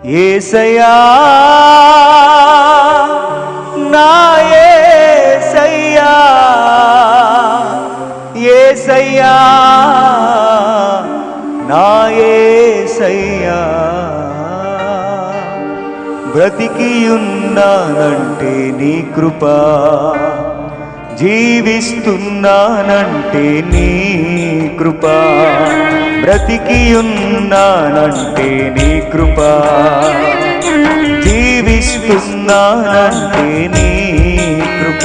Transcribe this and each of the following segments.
యేసయ్యా నా యేసయ్యా, యేసయ్యా నా యేసయ్యా, బ్రతికియున్నానంటే నీ కృప, జీవిస్తున్నానంటే నీ కృప, బ్రతికియున్నానంటే నీ కృప, జీవిస్తున్నానంటే నీ కృప.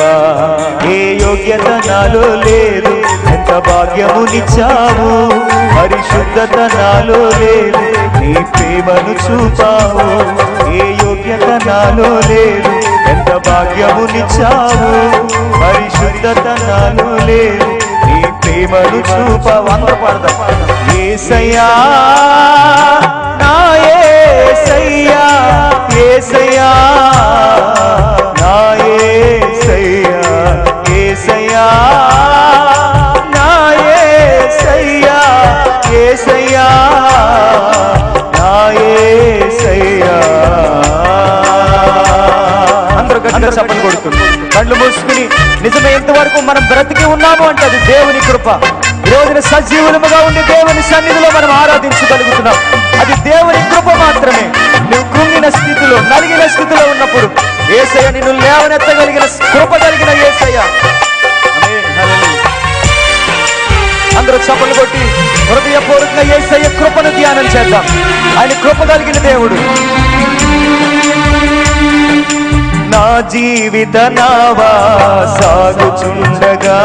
ఏ యోగ్యత నాలో లేదు, ఎంత భాగ్యమునిచ్చావు, పరిశుద్ధత నాలో లేదు, నీ ప్రేమను చూపావు. ఏ యోగ్యత నాలో లేదు, ఎంత భాగ్యమునిచ్చావు, పరిశుద్ధత నాలో లేదు, నీ ప్రేమను చూపావు. అందరూ పాడదాం. యేసయ్యా నా యేసయ్యా, యేసయ్యా నా యేసయ్యా, యేసయ్యా నా యేసయ్యా, యేసయ్యా నా యేసయ్యా. అందరూ గట్టిగా చప్పట్లు కొడుతున్నారు, కళ్ళు మూసుకుని నిజమే ఎంతవరకు మనం బ్రతికి ఉన్నాము అంటే అది దేవుని కృప. ఈ రోజున సజీవులముగా ఉండి దేవుని సన్నిధిలో మనం ఆరాధించగలుగుతున్నాం, అది దేవుని కృప మాత్రమే. నువ్వు కృంగిన స్థితిలో, నలిగిన స్థితిలో ఉన్నప్పుడు యేసయ్య నిన్ను లేవనెత్తగలిగిన కృప కలిగిన యేసయ్య. అందరూ చప్పట్లు కొట్టి హృదయపూర్వకంగా యేసయ్య కృపను ధ్యానం చేద్దాం. ఆయన కృప కలిగిన దేవుడు. నా జీవిత నావా సాగుచుండగా,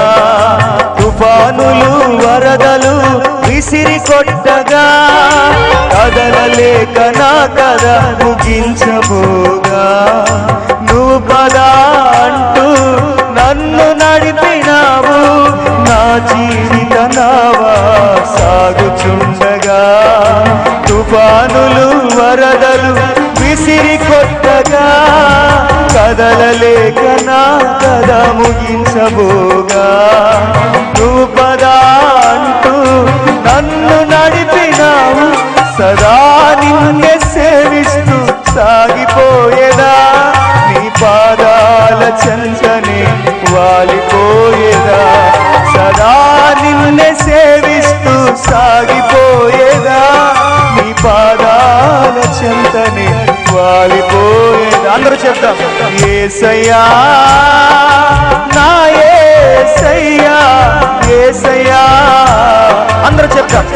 తుఫానులు వరదలు విసిరి కొట్టగా, కదలలేక నా కథ ముగించబోగా, నువ్వు పదా అంటూ నన్ను నడిపినావు. నా జీవిత నావా సాగుచుండగా, తుఫానులు వరదలు విసిరి కొట్టగా, కదలలేక నా కథ ముగించబోగా, నువ్వు పదా అంటూ నన్ను నడిపినావు. సదా నిన్నే సేవిస్తూ సాగిపోయేదా, నీ పాదాల చెంతనే వాలిపోయేదా. సదా నిన్నే సేవిస్తూ సాగిపోయేదా, నీ పాదాల చెంతనే వాలిపోయేదా. అందరూ చెప్తాం. యేసయ్యా నా యేసయ్యా, యేసయ్యా అందరూ చెప్తాం.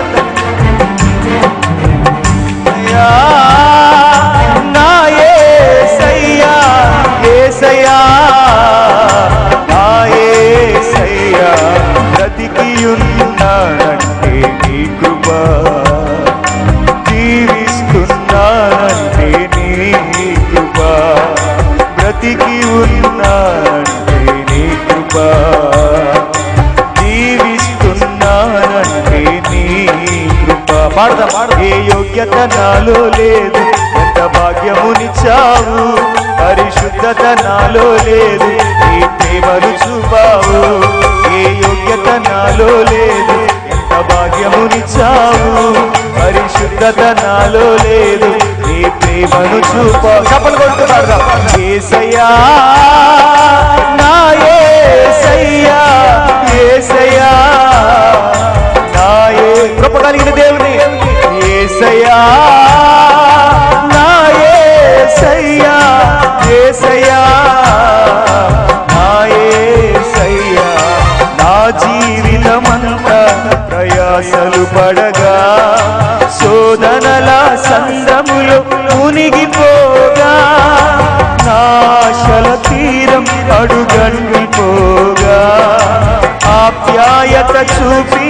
నా యేసయ్యా, యేసయ్యా నా యేసయ్యా, బ్రతికియున్నానంటే నీ కృప, జీవిస్తున్నానంటే నీ కృప, బ్రతికి ఉన్నానంటే నీ కృప, జీవిస్తున్నానంటే నీ కృప. పాడదాం. ఏ యోగ్యత నాలో లేదు, ఎంత భాగ్యమునిచ్చావు, పరిశుద్ధత నాలో లేదు, నీ ప్రేమను చూపావు. ఏ యోగ్యత నాలో లేదు, ఎంత భాగ్యమునిచ్చావు, పరిశుద్ధత నాలో లేదు, నీ ప్రేమను చూపావు. చప్పలు కొడుతూ పాడదాం. యేసయ్యా నా యేసయ్యా, యేసయ్యా నా కృప కలిగిన దేవుని. యేసయ్యా నా యేసయ్యా, యేసయ్యా నా యేసయ్యా, నా జీవితమంతా ప్రయాసలు పడగా, శోధనల సంద్రములు మునిగిపోగా, నాశల తీరం అడుగంటిపోగా, ఆప్యాయత చూపి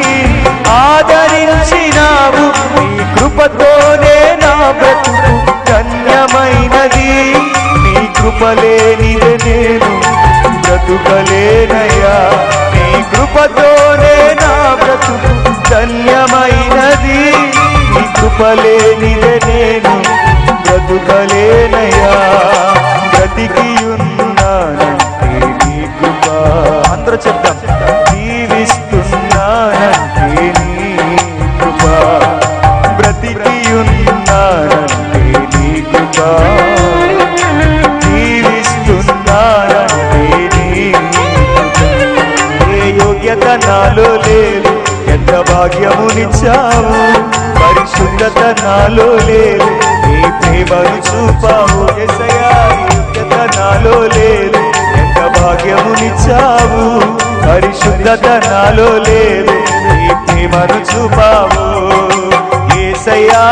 ఆదరించినావు. నీ కృపతోనే నా బ్రతుకు ధన్యమైనది, నీ కృపలేనిదే నేను బ్రతుకలేనయ్యా. నీ కృపతోనే నా బ్రతుకు ధన్యమైనది, నీ కృపలేనిదే నేను బ్రతుకలేనయ్యా. బ్రతికియున్నానంటే నీ కృప. అందరూ చెప్తాం. జీవిస్తున్నానంటే నీ కృప, బ్రతికియున్నానంటే నీ కృప, నాలో లేదు, ఎంత భాగ్యమునిచ్చావు. పరిశుద్ధత నాలో లేదు, నీ ప్రేమను చూపావు. యేసయ్యా యోగ్యత నాలో లేదు, ఎంత భాగ్యమునిచ్చావు. పరిశుద్ధత నాలో లేదు, నీ ప్రేమను చూపావు. యేసయ్యా